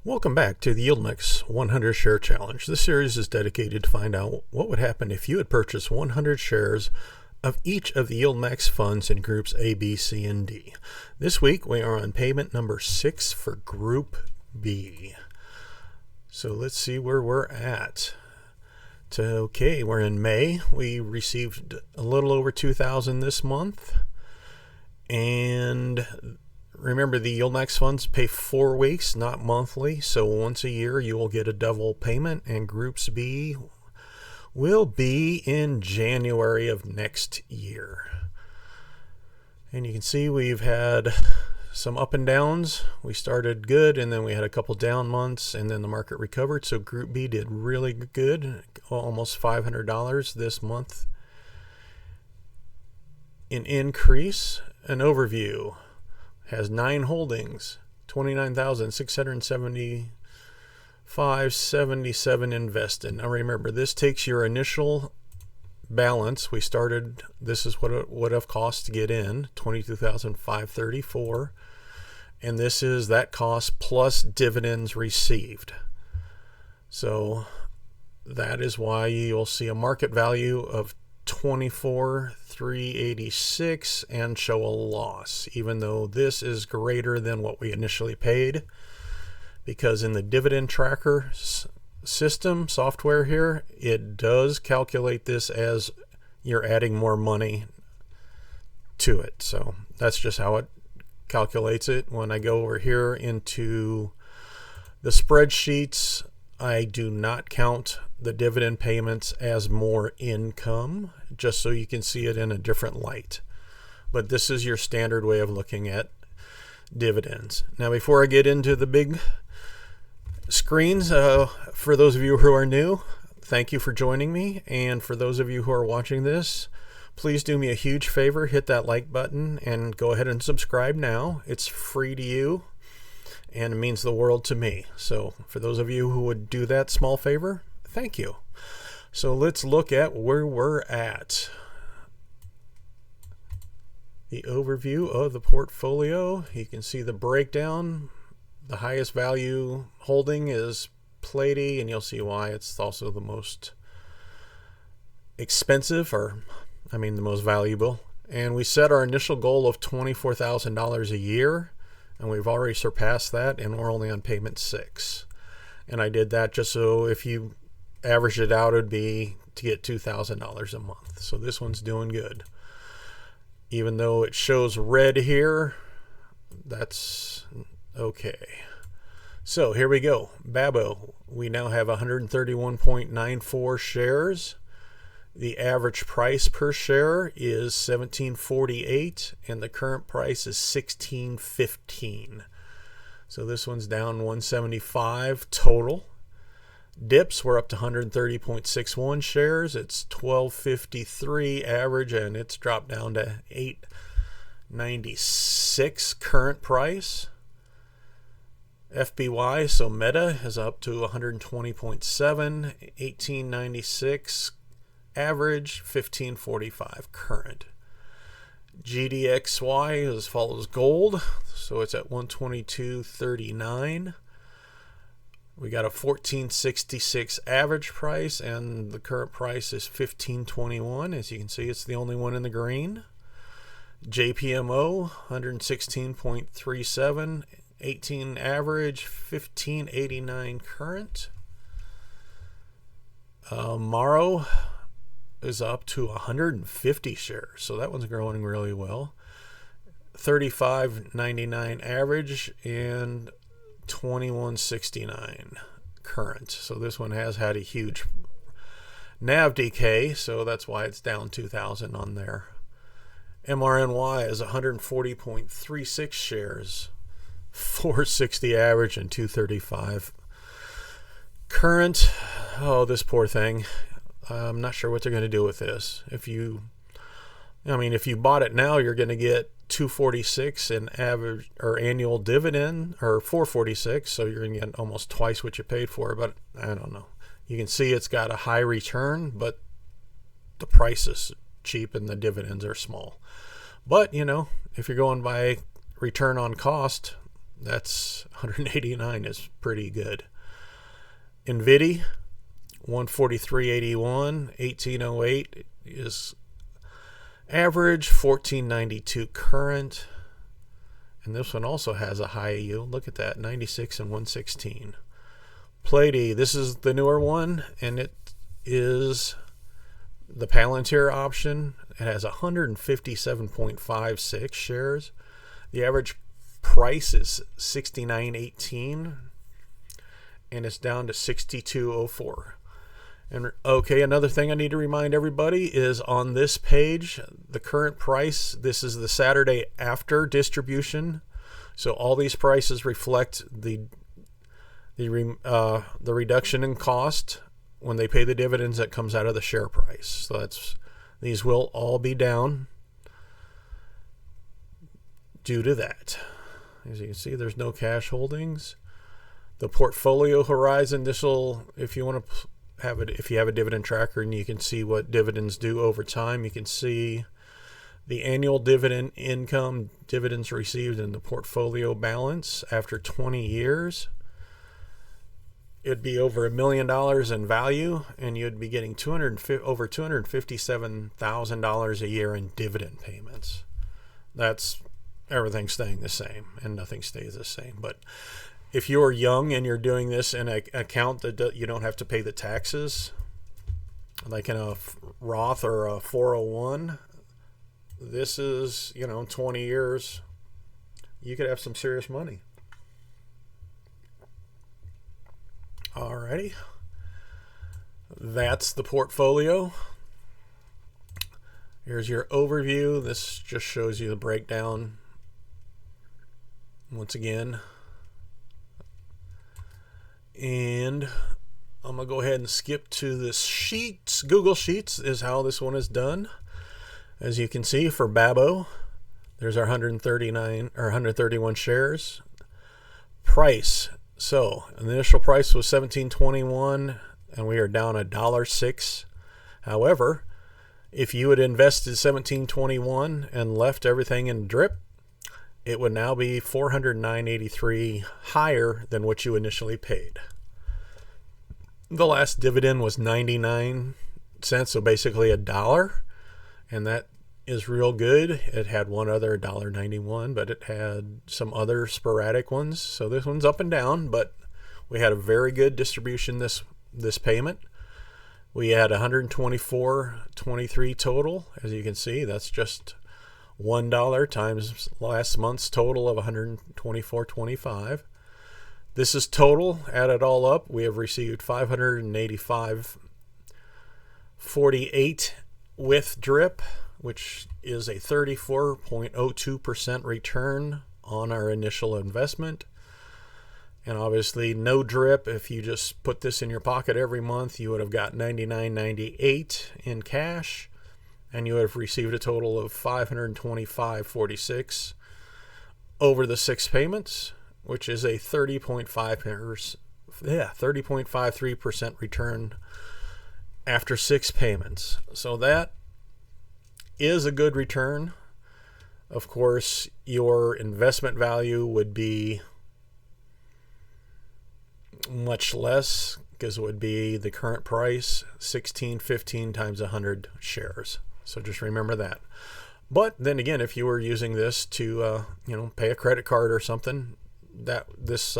Welcome back to the YieldMax 100 Share Challenge. This series is dedicated to find out what would happen if you had purchased 100 shares of each of the YieldMax funds in groups A, B, C, and D. This week we are on payment number 6 for Group B. So let's see where we're at. Okay, we're in May. We received a little over $2,000 this month. And remember, the YieldMax funds pay 4 weeks, not monthly. So once a year, you will get a double payment. And Groups B will be in January of next year. And you can see we've had some up and downs. We started good, and then we had a couple down months, and then the market recovered. So Group B did really good, almost $500 this month in increase. An overview has 9 holdings, 29,675.77 invested. Now remember, this takes your initial balance. We started, this is what it would have cost to get in, 22,534, and this is that cost plus dividends received. So that is why you'll see a market value of 24,386 and show a loss, even though this is greater than what we initially paid, because in the dividend tracker system software here, it does calculate this as you're adding more money to it. So that's just how it calculates it. When I go over here into the spreadsheets, I do not count the dividend payments as more income, just so you can see it in a different light. But this is your standard way of looking at dividends. Now, before I get into the big screens, for those of you who are new, thank you for joining me. And for those of you who are watching this, please do me a huge favor, hit that like button and go ahead and subscribe now. It's free to you and it means the world to me. So for those of you who would do that small favor, thank you. So let's look at where we're at. The overview of the portfolio. You can see the breakdown. The highest value holding is PLTY, and you'll see why. It's also the most expensive, the most valuable. And we set our initial goal of $24,000 a year, and we've already surpassed that, and we're only on payment 6. And I did that just so if you average it out, it'd be to get $2,000 a month. So this one's doing good. Even though it shows red here, that's okay. So here we go. BABO, we now have 131.94 shares. The average price per share is $17.48, and the current price is $16.15. So this one's down 175 total. Dips, we're up to 130.61 shares. It's $12.53 average, and it's dropped down to $8.96 current price. FBY, so Meta, is up to 120.7, $18.96 average, $15.45 current. GDXY is follows gold, so it's at 122.39. We got a $14.66 average price, and the current price is $15.21. As you can see, it's the only one in the green. JPMO, 116.37, 18 average, $15.89 current. Maro is up to 150 shares, so that one's growing really well. $35.99 average and $21.69 current. So this one has had a huge NAV decay, so that's why it's down 2,000 on there. MRNY is 140.36 shares, $460 average and $235 current. Oh, this poor thing. I'm not sure what they're going to do with this. If you bought it now, you're going to get $246 in average or annual dividend, or $446, so you're going to get almost twice what you paid for. But I don't know. You can see it's got a high return, but the price is cheap and the dividends are small. But if you're going by return on cost, That's 189 is pretty good. NVDY 143.81, 1808 is average, 1492 current. And this one also has a high yield. Look at that, 96 and 116. PLTY, this is the newer one, and it is the Palantir option. It has 157.56 shares. The average price is 69.18, and it's down to 62.04. And okay, another thing I need to remind everybody is on this page, the current price, this is the Saturday after distribution. So all these prices reflect the reduction in cost when they pay the dividends that comes out of the share price. So these will all be down due to that. As you can see, there's no cash holdings. The portfolio horizon, this will, if you want to have it, if you have a dividend tracker and you can see what dividends do over time, you can see the annual dividend income, dividends received, and the portfolio balance after 20 years. It'd be over $1 million in value, and you'd be getting over $257,000 a year in dividend payments. That's everything staying the same, and nothing stays the same. But if you're young and you're doing this in an account that you don't have to pay the taxes, like in a Roth or a 401, this is, 20 years, you could have some serious money. Alrighty. That's the portfolio. Here's your overview. This just shows you the breakdown. Once again, and I'm going to go ahead and skip to this Sheets. Google Sheets is how this one is done. As you can see, for BABO, there's our 131 shares. Price. So, the initial price was $17.21, and we are down $1.06. However, if you had invested $17.21 and left everything in drip, it would now be $409.83 higher than what you initially paid. The last dividend was 99 cents, so basically $1, and that is real good. It had one other $1.91, but it had some other sporadic ones. So this one's up and down, but we had a very good distribution this payment. We had $124.23 total. As you can see, that's just $1 times last month's total of $124.25. This is total. Add it all up, we have received $585.48 with drip, which is a 34.02% return on our initial investment. And obviously no drip, if you just put this in your pocket every month, you would have got $99.98 in cash, and you would have received a total of $525.46 over the 6 payments, which is a 30.53% return after 6 payments. So that is a good return. Of course, your investment value would be much less, because it would be the current price, $16.15 times 100 shares. So just remember that. But then again, if you were using this to pay a credit card or something, that this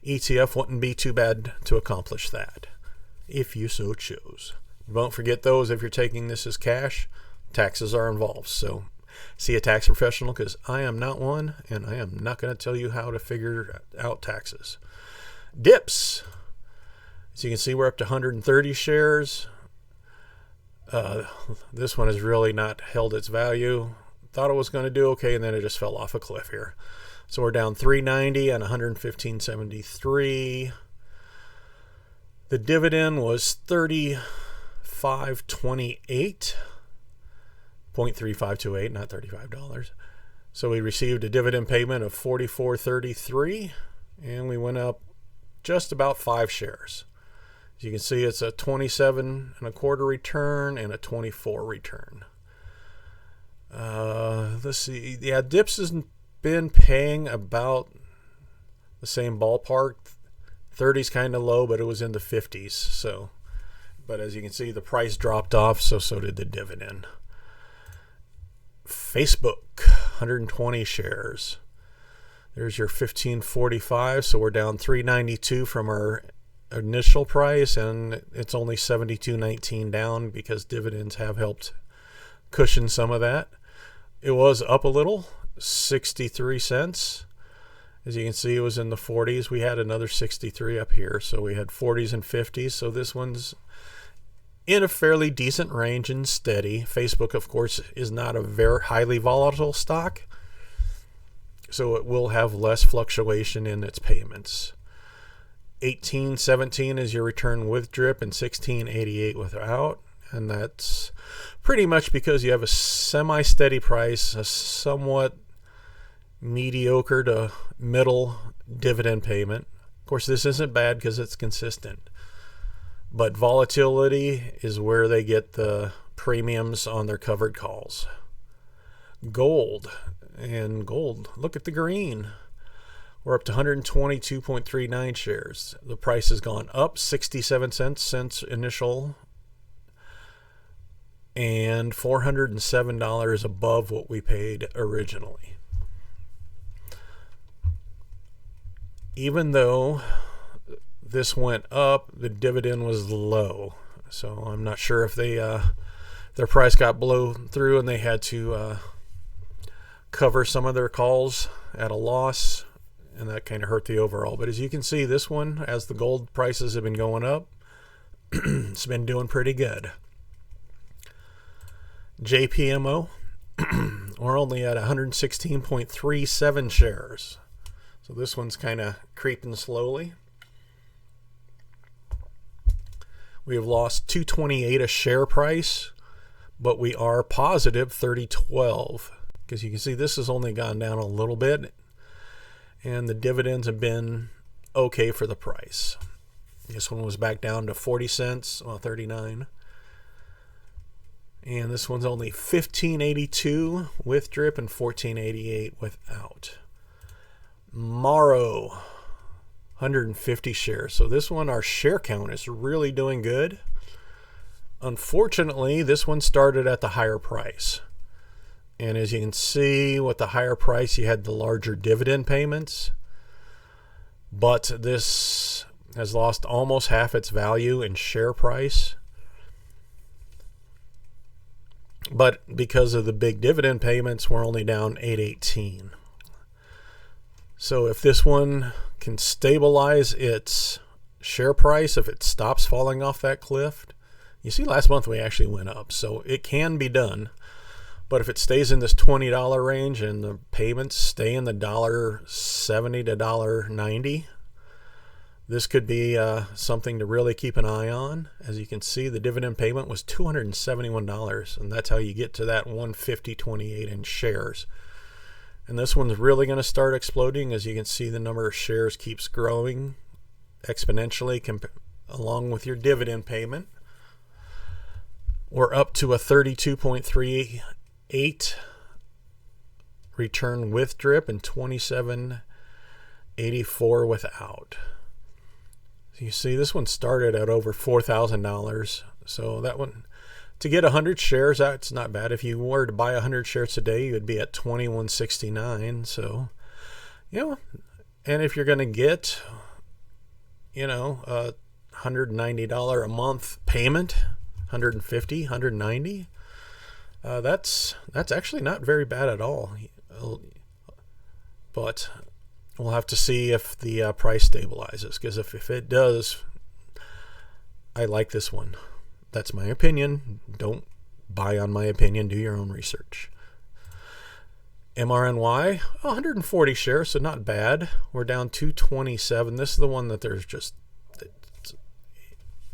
ETF wouldn't be too bad to accomplish that, if you so chose. Don't forget those, if you're taking this as cash, taxes are involved. So see a tax professional, because I am not one, and I am not going to tell you how to figure out taxes. Dips. As you can see, we're up to 130 shares. This one has really not held its value. Thought it was going to do okay, and then it just fell off a cliff here. So we're down 390 on 115.73. The dividend was 35.28, 0.3528, not $35. So we received a dividend payment of 44.33, and we went up just about 5 shares. As you can see, it's a 27.25 return and a 24 return. Let's see. Yeah, Dips has been paying about the same ballpark. 30's kind of low, but it was in the 50s. So, but as you can see, the price dropped off, so did the dividend. Facebook, 120 shares. There's your 1545, so we're down 392 from our initial price, and it's only 72.19 down because dividends have helped cushion some of that. It was up a little, 63 cents. As you can see, it was in the 40s. We had another 63 up here, so we had 40s and 50s. So this one's in a fairly decent range and steady. Facebook, of course, is not a very highly volatile stock, so it will have less fluctuation in its payments. 18.17 is your return with drip and 16.88 without, and that's pretty much because you have a semi-steady price, a somewhat mediocre to middle dividend payment. Of course, this isn't bad because it's consistent, but volatility is where they get the premiums on their covered calls. Gold, look at the green. We're up to 122.39 shares. The price has gone up 67 cents since initial, and $407 above what we paid originally. Even though this went up, the dividend was low. So I'm not sure if they their price got blown through and they had to cover some of their calls at a loss, and that kind of hurt the overall. But as you can see, this one, as the gold prices have been going up, it's been doing pretty good. JPMO, we're only at 116.37 shares. So this one's kind of creeping slowly. We have lost $2.28 a share price, but we are positive 30.12. Because you can see this has only gone down a little bit, and the dividends have been okay for the price. This one was back down to 40 cents, well, 39. And this one's only 15.82 with drip and 14.88 without. Morrow, 150 shares. So this one, our share count is really doing good. Unfortunately, this one started at the higher price. And as you can see, with the higher price, you had the larger dividend payments. But this has lost almost half its value in share price. But because of the big dividend payments, we're only down 8.18. So if this one can stabilize its share price, if it stops falling off that cliff, you see last month we actually went up. So it can be done. But if it stays in this $20 range and the payments stay in the $1.70 to $1.90, this could be something to really keep an eye on. As you can see, the dividend payment was $271, and that's how you get to that 150.28 in shares. And this one's really going to start exploding. As you can see, the number of shares keeps growing exponentially along with your dividend payment. We're up to a 32.38 return with drip and 27.84 without. So you see, this one started at over $4,000. So that one, to get 100 shares, that's not bad. If you were to buy 100 shares today, you would be at $21.69. So, and if you're going to get, a $190 a month payment, $150, $190, that's actually not very bad at all. But we'll have to see if the price stabilizes, because if it does, I like this one. That's my opinion. Don't buy on my opinion. Do your own research. MRNY, 140 shares, so not bad. We're down 227. This is the one that there's just,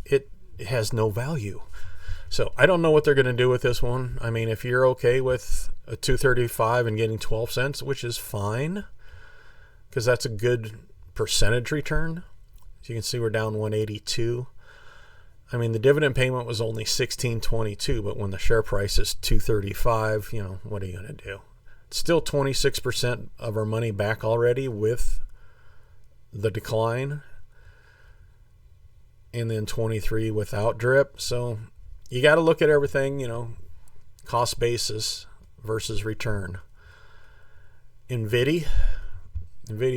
it has no value. So I don't know what they're going to do with this one. I mean, if you're okay with a 235 and getting 12 cents, which is fine, because that's a good percentage return. As you can see, we're down 182. I mean, the dividend payment was only 16.22, but when the share price is 235, what are you going to do? It's still 26% of our money back already with the decline, and then 23 without drip. So you got to look at everything, cost basis versus return. NVDY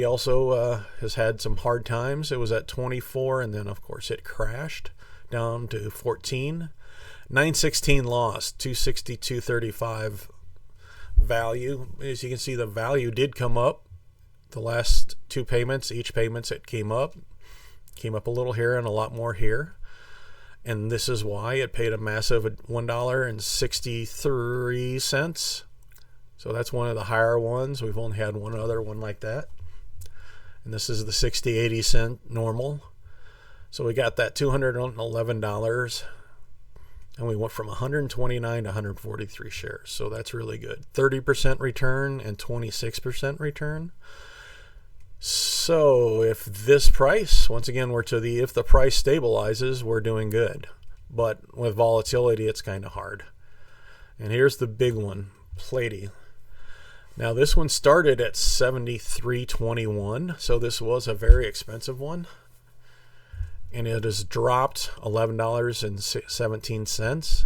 also has had some hard times. It was at 24, and then of course it crashed down to 14. 916 loss, 262.35 value. As you can see, the value did come up. The last two payments, each payments it came up a little here and a lot more here. And this is why it paid a massive $1.63. So that's one of the higher ones. We've only had one other one like that. And this is the 60-80 cent normal. So we got that $211. And we went from 129 to 143 shares. So that's really good. 30% return and 26% return. So if this price, once again, if the price stabilizes, we're doing good. But with volatility, it's kind of hard. And here's the big one, PLTY. Now this one started at 73.21, so this was a very expensive one. And it has dropped $11.17.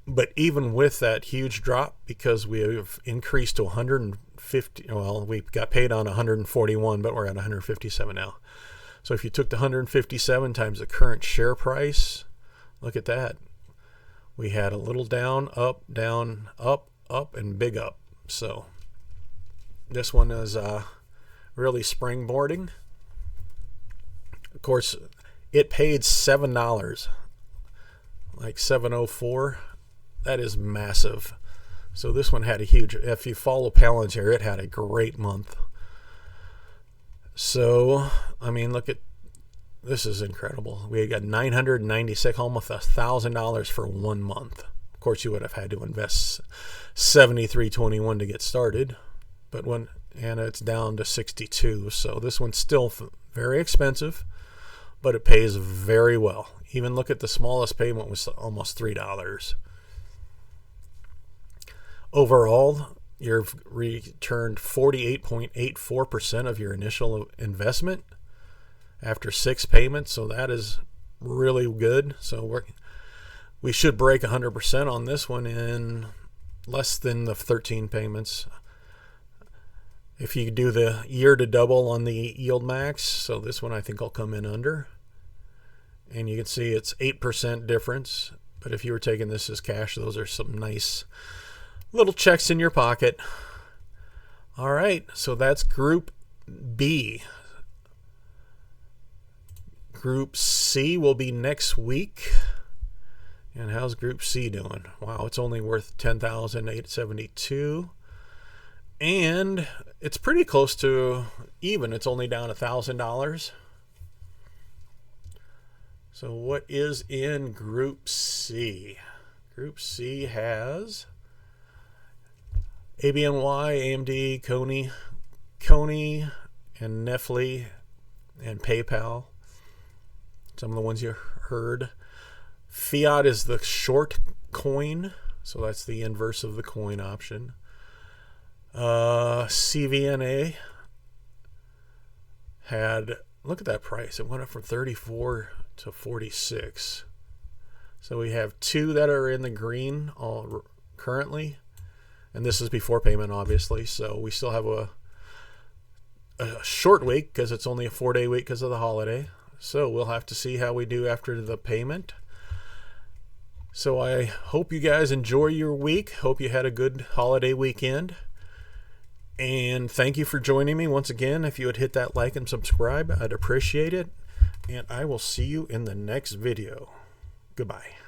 But even with that huge drop, because we have increased to 150, well, we got paid on 141, but we're at 157 now. So if you took the 157 times the current share price, look at that. We had a little down, up, and big up. So this one is really springboarding. Of course, it paid $7, like $7.04. That is massive. So this one had a huge, if you follow Palantir, it had a great month. So, I mean, look at, this is incredible. We got $996, almost $1,000 for 1 month. Of course, you would have had to invest $73.21 to get started, but and it's down to 62. So this one's still very expensive, but it pays very well. Even look at the smallest payment was almost $3. Overall, you've returned 48.84% of your initial investment after 6 payments, so that is really good. So we should break 100% on this one in less than the 13 payments. If you do the year to double on the YieldMax, so this one I think will come in under. And you can see it's 8% difference. But if you were taking this as cash, those are some nice little checks in your pocket. All right, so that's Group B. Group C will be next week. And how's Group C doing? Wow, it's only worth $10,872. And it's pretty close to even. It's only down $1,000. So what is in Group C? Group C has ABNY, AMD, Coney, and Nestle, and PayPal. Some of the ones you heard. Fiat is the short coin, so that's the inverse of the coin option. CVNA had, look at that price. It went up from 34 to 46. So we have 2 that are in the green currently. And this is before payment, obviously. So we still have a short week because it's only a 4-day week because of the holiday. So we'll have to see how we do after the payment. So I hope you guys enjoy your week. Hope you had a good holiday weekend. And thank you for joining me once again. If you would hit that like and subscribe, I'd appreciate it. And I will see you in the next video. Goodbye.